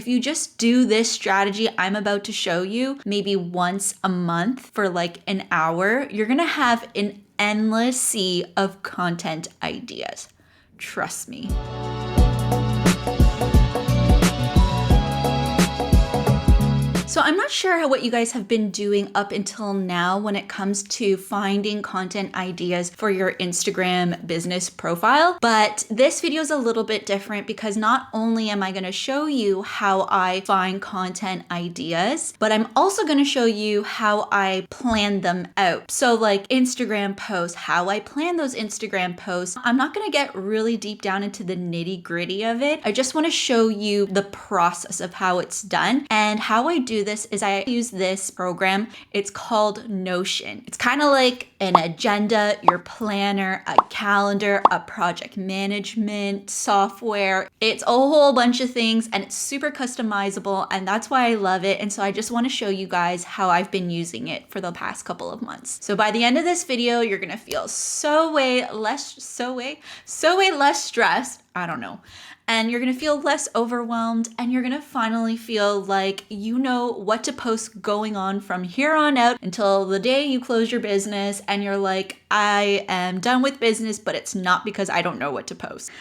If you just do this strategy I'm about to show you, maybe once a month for like an hour, you're gonna have an endless sea of content ideas. Trust me. So I'm not sure what you guys have been doing up until now when it comes to finding content ideas for your Instagram business profile, but this video is a little bit different because not only am I going to show you how I find content ideas, but I'm also going to show you how I plan them out. So like Instagram posts, how I plan those Instagram posts. I'm not going to get really deep down into the nitty-gritty of it. I just want to show you the process of how it's done, and how I do this is I use this program. It's called Notion. It's kind of like an agenda, your planner, a calendar, a project management software. It's a whole bunch of things and it's super customizable, and that's why I love it. And so I just want to show you guys how I've been using it for the past couple of months. So by the end of this video, you're gonna feel way less stressed. I don't know. And you're gonna feel less overwhelmed, and you're gonna finally feel like you know what to post going on from here on out until the day you close your business and you're like, I am done with business, but it's not because I don't know what to post.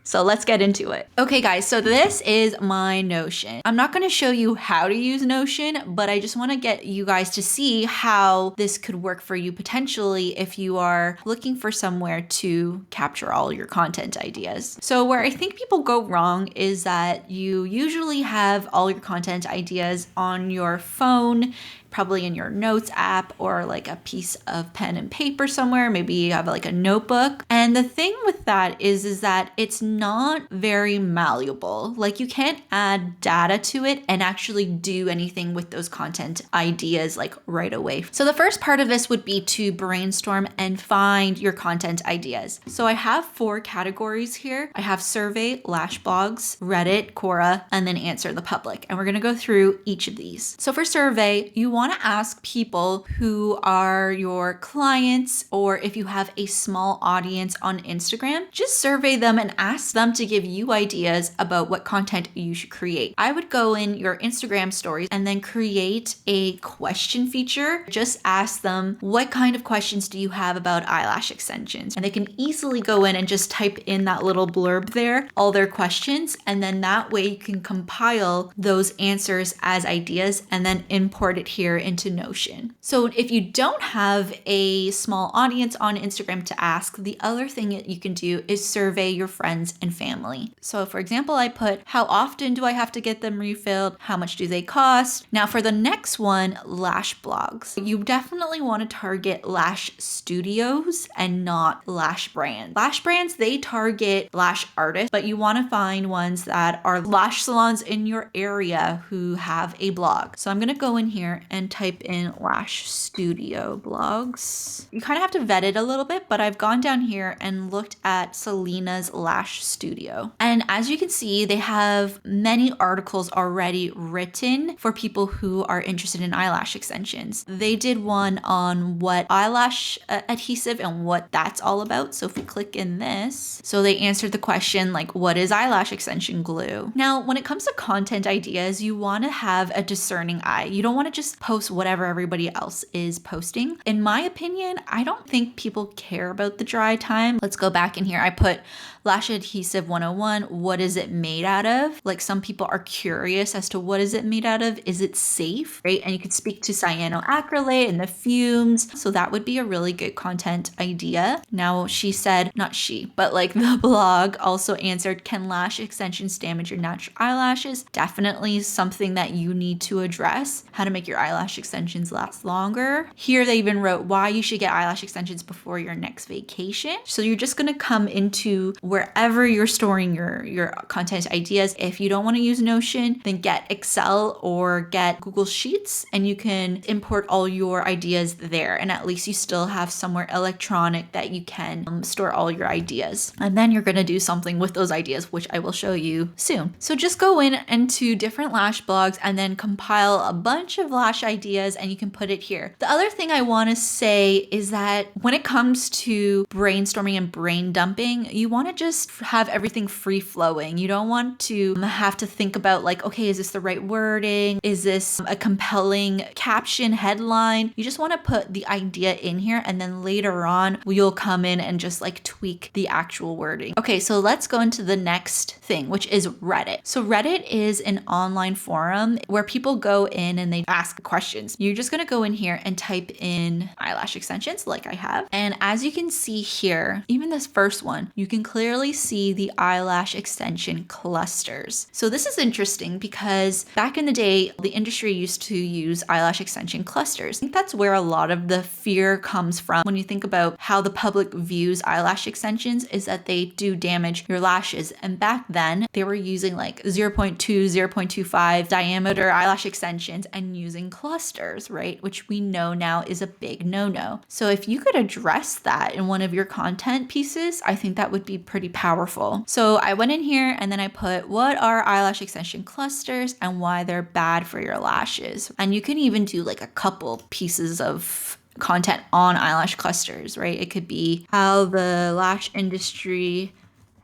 So let's get into it. Okay guys, so this is my Notion. I'm not gonna show you how to use Notion, but I just wanna get you guys to see how this could work for you potentially if you are looking for somewhere to capture all your content ideas. So where I think people go wrong is that you usually have all your content ideas on your phone, probably in your notes app or like a piece of pen and paper somewhere. Maybe you have like a notebook. And the thing with that is that it's not very malleable. Like you can't add data to it and actually do anything with those content ideas like right away. So the first part of this would be to brainstorm and find your content ideas. So I have 4 categories here. I have survey, Lashblogs, Reddit, Quora, and then Answer the Public. And we're gonna go through each of these. So for survey, you want to ask people who are your clients, or if you have a small audience on Instagram, just survey them and ask them to give you ideas about what content you should create. I would go in your Instagram stories and then create a question feature. Just ask them, what kind of questions do you have about eyelash extensions? And they can easily go in and just type in that little blurb there, all their questions, and then that way you can compile those answers as ideas and then import it here into Notion. So if you don't have a small audience on Instagram to ask, the other thing that you can do is survey your friends and family. So for example, I put, how often do I have to get them refilled? How much do they cost? Now for the next one, lash blogs. You definitely want to target lash studios and not lash brands. Lash brands, they target lash artists, but you want to find ones that are lash salons in your area who have a blog. So I'm going to go in here and type in lash studio blogs. You kind of have to vet it a little bit, but I've gone down here and looked at Selena's Lash Studio. And as you can see, they have many articles already written for people who are interested in eyelash extensions. They did one on what eyelash adhesive and what that's all about. So if we click in this, so they answered the question like, what is eyelash extension glue? Now, when it comes to content ideas, you want to have a discerning eye. You don't want to just post whatever everybody else is posting. In my opinion, I don't think people care about the dry time. Let's go back in here. I put lash adhesive 101. What is it made out of? Like some people are curious as to what is it made out of? Is it safe? Right? And you could speak to cyanoacrylate and the fumes. So that would be a really good content idea. Now she said, not she, but like the blog also answered, can lash extensions damage your natural eyelashes? Definitely something that you need to address. How to make your eyelash extensions last longer. Here they even wrote why you should get eyelash extensions before your next vacation. So you're just gonna come into wherever you're storing your content ideas. If you don't want to use Notion, then get Excel or get Google Sheets and you can import all your ideas there. And at least you still have somewhere electronic that you can store all your ideas. And then you're going to do something with those ideas, which I will show you soon. So just go into different lash blogs and then compile a bunch of lash ideas and you can put it here. The other thing I want to say is that when it comes to brainstorming and brain dumping, you want to just have everything free flowing. You don't want to have to think about like, okay, is this the right wording? Is this a compelling caption, headline? You just want to put the idea in here and then later on you'll come in and just like tweak the actual wording. Okay, so let's go into the next thing, which is Reddit. So Reddit is an online forum where people go in and they ask questions. You're just going to go in here and type in eyelash extensions like I have. And as you can see here, even this first one, you can clearly see the eyelash extension clusters. So this is interesting because back in the day, the industry used to use eyelash extension clusters. I think that's where a lot of the fear comes from when you think about how the public views eyelash extensions, is that they do damage your lashes. And back then they were using like 0.2, 0.25 diameter eyelash extensions and using clusters, right? Which we know now is a big no-no. So if you could address that in one of your content pieces, I think that would be pretty powerful. So I went in here and then I put, what are eyelash extension clusters and why they're bad for your lashes? And you can even do like a couple pieces of content on eyelash clusters, right? It could be how the lash industry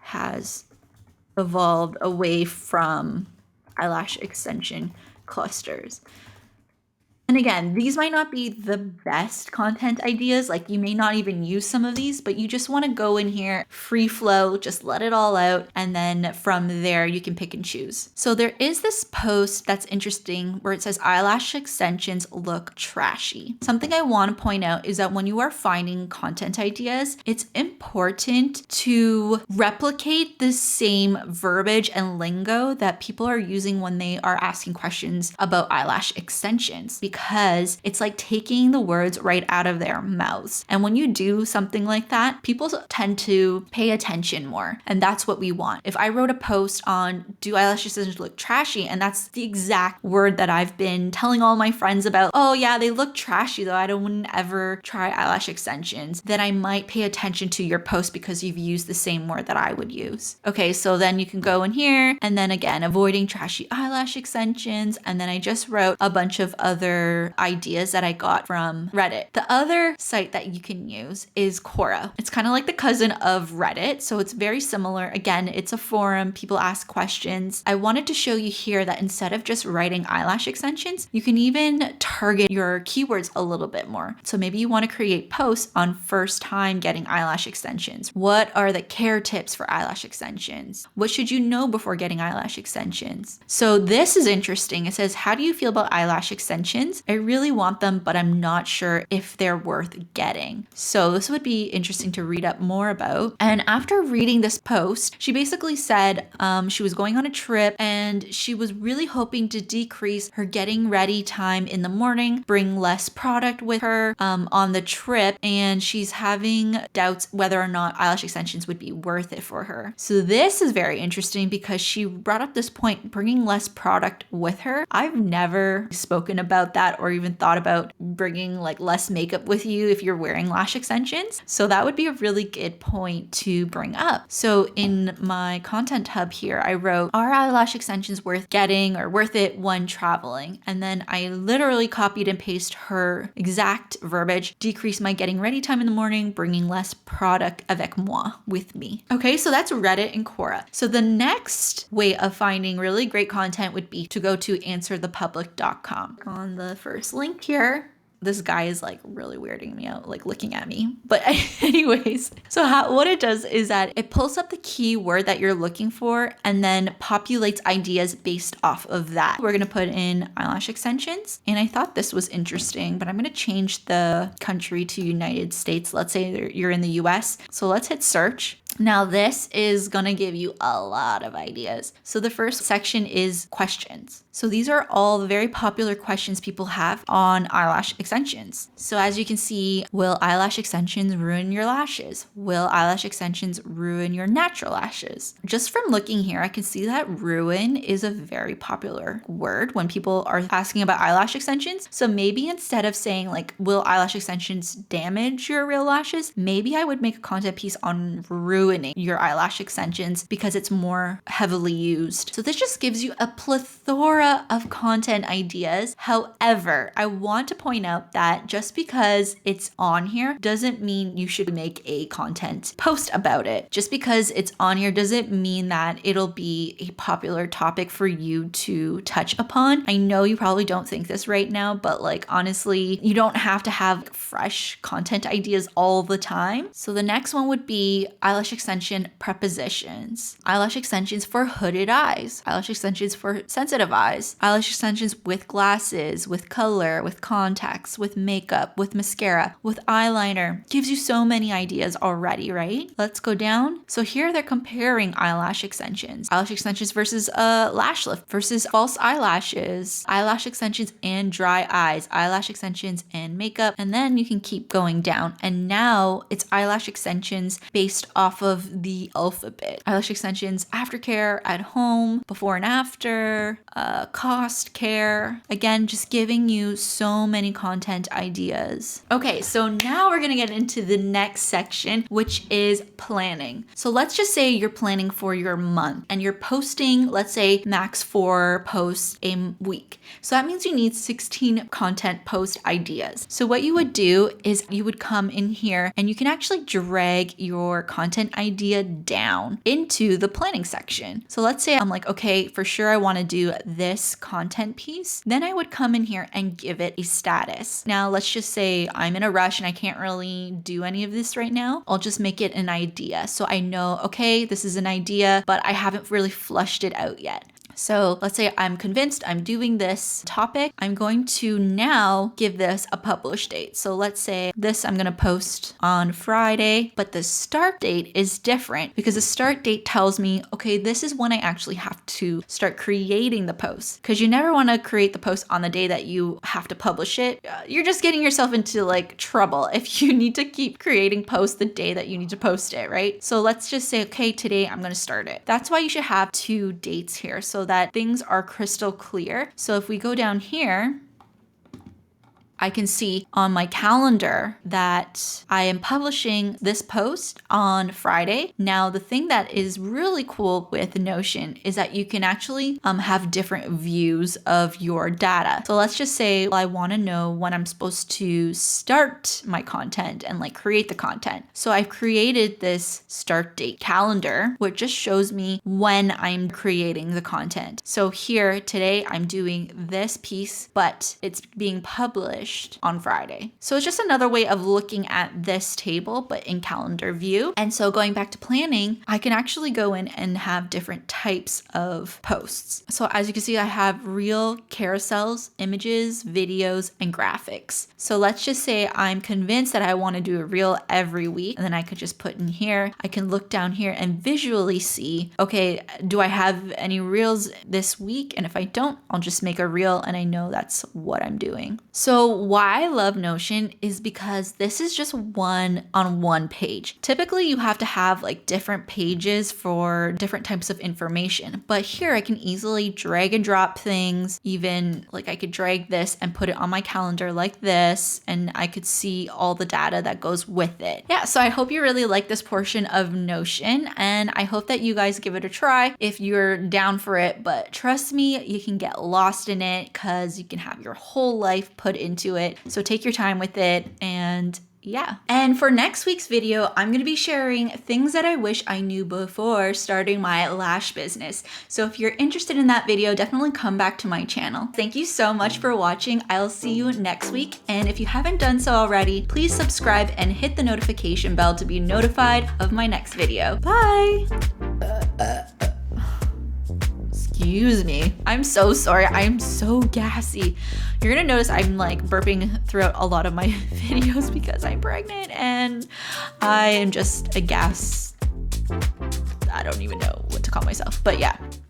has evolved away from eyelash extension clusters. And again, these might not be the best content ideas. Like you may not even use some of these, but you just want to go in here, free flow, just let it all out. And then from there, you can pick and choose. So there is this post that's interesting where it says eyelash extensions look trashy. Something I want to point out is that when you are finding content ideas, it's important to replicate the same verbiage and lingo that people are using when they are asking questions about eyelash extensions, because it's like taking the words right out of their mouths. And when you do something like that, people tend to pay attention more. And that's what we want. If I wrote a post on, do eyelash extensions look trashy? And that's the exact word that I've been telling all my friends about. Oh yeah, they look trashy though. I wouldn't ever try eyelash extensions. Then I might pay attention to your post because you've used the same word that I would use. Okay, so then you can go in here and then again, avoiding trashy eyelash extensions. And then I just wrote a bunch of other ideas that I got from Reddit. The other site that you can use is Quora. It's kind of like the cousin of Reddit, so it's very similar. Again, it's a forum, people ask questions. I wanted to show you here that instead of just writing eyelash extensions, you can even target your keywords a little bit more. So maybe you want to create posts on first time getting eyelash extensions. What are the care tips for eyelash extensions? What should you know before getting eyelash extensions? So this is interesting. It says, how do you feel about eyelash extensions? I really want them, but I'm not sure if they're worth getting. So this would be interesting to read up more about. And after reading this post, she basically said she was going on a trip and she was really hoping to decrease her getting ready time in the morning, bring less product with her on the trip, and she's having doubts whether or not eyelash extensions would be worth it for her. So this is very interesting because she brought up this point, bringing less product with her. I've never spoken about that or even thought about bringing like less makeup with you if you're wearing lash extensions. So that would be a really good point to bring up. So in my content hub here, I wrote, are eyelash extensions worth getting or worth it when traveling? And then I literally copied and pasted her exact verbiage, decrease my getting ready time in the morning, bringing less product avec moi with me. Okay, so that's Reddit and Quora. So the next way of finding really great content would be to go to answerthepublic.com. On the first link here, this guy is like really weirding me out, like looking at me. But anyways, so what it does is that it pulls up the keyword that you're looking for and then populates ideas based off of that. We're going to put in eyelash extensions. And I thought this was interesting, but I'm going to change the country to United States. Let's say you're in the US. So let's hit search. Now this is gonna give you a lot of ideas. So the first section is questions. So these are all the very popular questions people have on eyelash extensions. So as you can see, will eyelash extensions ruin your lashes? Will eyelash extensions ruin your natural lashes? Just from looking here, I can see that ruin is a very popular word when people are asking about eyelash extensions. So maybe instead of saying like, will eyelash extensions damage your real lashes? Maybe I would make a content piece on ruin ruining your eyelash extensions because it's more heavily used. So this just gives you a plethora of content ideas. However, I want to point out that just because it's on here doesn't mean you should make a content post about it. Just because it's on here doesn't mean that it'll be a popular topic for you to touch upon. I know you probably don't think this right now, but like honestly, you don't have to have fresh content ideas all the time. So the next one would be eyelash extension prepositions. Eyelash extensions for hooded eyes, eyelash extensions for sensitive eyes, eyelash extensions with glasses, with color, with contacts, with makeup, with mascara, with eyeliner. Gives you so many ideas already, right? Let's go down. So here they're comparing eyelash extensions. Eyelash extensions versus lash lift versus false eyelashes, eyelash extensions and dry eyes, eyelash extensions and makeup, and then you can keep going down. And now it's eyelash extensions based off of the alphabet. Eyelash extensions, aftercare, at home, before and after, cost, care. Again, just giving you so many content ideas. Okay, so now we're gonna get into the next section, which is planning. So let's just say you're planning for your month and you're posting, let's say max 4 posts a week. So that means you need 16 content post ideas. So what you would do is you would come in here and you can actually drag your content idea down into the planning section. So let's say I'm like, okay, for sure I want to do this content piece. Then I would come in here and give it a status. Now let's just say I'm in a rush and I can't really do any of this right now. I'll just make it an idea. So I know, okay, this is an idea, but I haven't really flushed it out yet. So let's say I'm convinced I'm doing this topic. I'm going to now give this a publish date. So let's say this I'm going to post on Friday, but the start date is different because the start date tells me, okay, this is when I actually have to start creating the post, because you never want to create the post on the day that you have to publish it. You're just getting yourself into like trouble if you need to keep creating posts the day that you need to post it, right? So let's just say, okay, today I'm going to start it. That's why you should have 2 dates here so that things are crystal clear. So if we go down here, I can see on my calendar that I am publishing this post on Friday. Now, the thing that is really cool with Notion is that you can actually have different views of your data. So let's just say, well, I want to know when I'm supposed to start my content and like create the content. So I've created this start date calendar, which just shows me when I'm creating the content. So here today I'm doing this piece, but it's being published on Friday. So it's just another way of looking at this table, but in calendar view. And so going back to planning, I can actually go in and have different types of posts. So as you can see, I have reel, carousels, images, videos, and graphics. So let's just say I'm convinced that I want to do a reel every week. And then I could just put in here, I can look down here and visually see, okay, do I have any reels this week? And if I don't, I'll just make a reel and I know that's what I'm doing. So why I love Notion is because this is just one on one page. Typically you have to have like different pages for different types of information, but here I can easily drag and drop things. Even like I could drag this and put it on my calendar like this, and I could see all the data that goes with it. Yeah, so I hope you really like this portion of Notion, and I hope that you guys give it a try if you're down for it. But trust me, you can get lost in it because you can have your whole life put into it. So take your time with it, and yeah. And for next week's video, I'm going to be sharing things that I wish I knew before starting my lash business. So if you're interested in that video, definitely come back to my channel. Thank you so much for watching. I'll see you next week. And if you haven't done so already, please subscribe and hit the notification bell to be notified of my next video. Bye. Excuse me. I'm so sorry. I'm so gassy. You're gonna notice I'm like burping throughout a lot of my videos because I'm pregnant and I am just a gas. I don't even know what to call myself, but yeah.